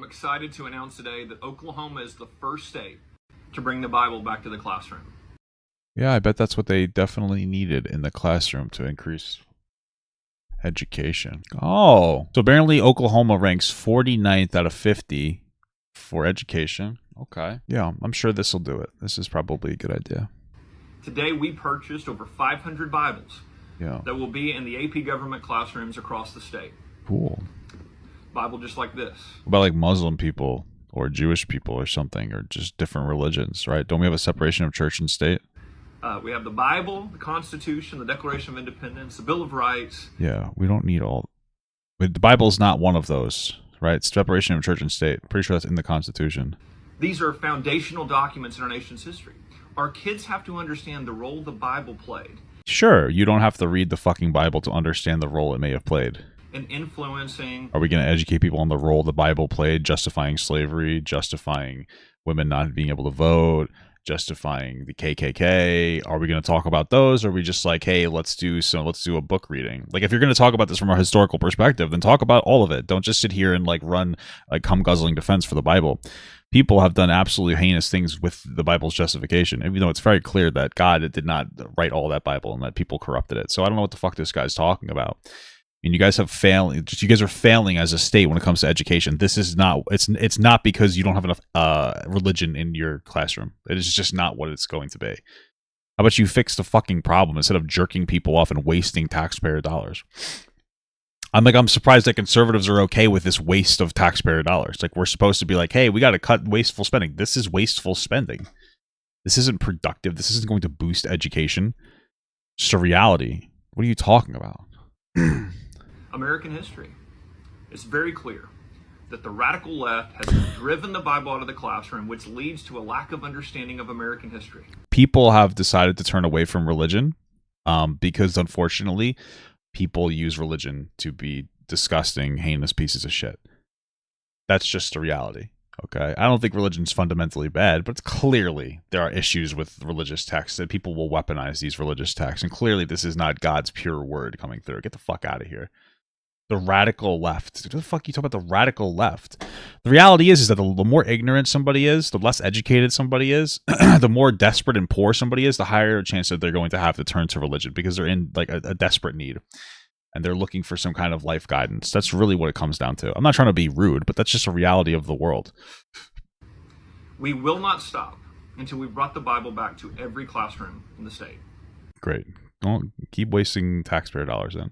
excited to announce today that Oklahoma is the first state to bring the Bible back to the classroom. Yeah, I bet that's what they definitely needed in the classroom to increase education. Oh, so apparently Oklahoma ranks 49th out of 50 for education. Okay. Yeah, I'm sure this will do it. This is probably a good idea. Today we purchased over 500 Bibles Yeah. that will be in the AP government classrooms across the state. Cool. Bible just like this. What about like Muslim people or Jewish people or something, or just different religions, right? Don't we have a separation of church and state? We have the Bible, the Constitution, the Declaration of Independence, the Bill of Rights. Yeah, we don't need all. But the Bible's not one of those, right? Separation of church and state. Pretty sure that's in the Constitution. These are foundational documents in our nation's history. Our kids have to understand the role the Bible played Sure, you don't have to read the fucking Bible to understand the role it may have played. in influencing. Are we going to educate people on the role the Bible played, justifying slavery, justifying women not being able to vote, justifying the KKK? Are we going to talk about those, or are we just like, hey, let's do a book reading? Like, if you're going to talk about this from a historical perspective, then talk about all of it. Don't just sit here and like run like cum guzzling defense for the Bible. People have done absolutely heinous things with the Bible's justification, even though it's very clear that God did not write all that Bible and that people corrupted it. So I don't know what the fuck this guy's talking about. And you guys have failing. You guys are failing as a state when it comes to education. This is not. It's not because you don't have enough religion in your classroom. It is just not what it's going to be. How about you fix the fucking problem instead of jerking people off and wasting taxpayer dollars? I'm surprised that conservatives are okay with this waste of taxpayer dollars. Like, we're supposed to be like, hey, we got to cut wasteful spending. This is wasteful spending. This isn't productive. This isn't going to boost education. Just a reality. What are you talking about? American history. It's very clear that the radical left has driven the Bible out of the classroom, which leads to a lack of understanding of American history. People have decided to turn away from religion because, unfortunately, people use religion to be disgusting, heinous pieces of shit. That's just a reality. Okay, I don't think religion's fundamentally bad, but clearly there are issues with religious texts that people will weaponize these religious texts, and clearly this is not God's pure word coming through. Get the fuck out of here. The radical left. What the fuck are you talking about the radical left? The reality is that the more ignorant somebody is, the less educated somebody is, the more desperate and poor somebody is, the higher chance that they're going to have to turn to religion because they're in like a desperate need. And they're looking for some kind of life guidance. That's really what it comes down to. I'm not trying to be rude, but that's just a reality of the world. We will not stop until we've brought the Bible back to every classroom in the state. Great. Don't keep wasting taxpayer dollars then.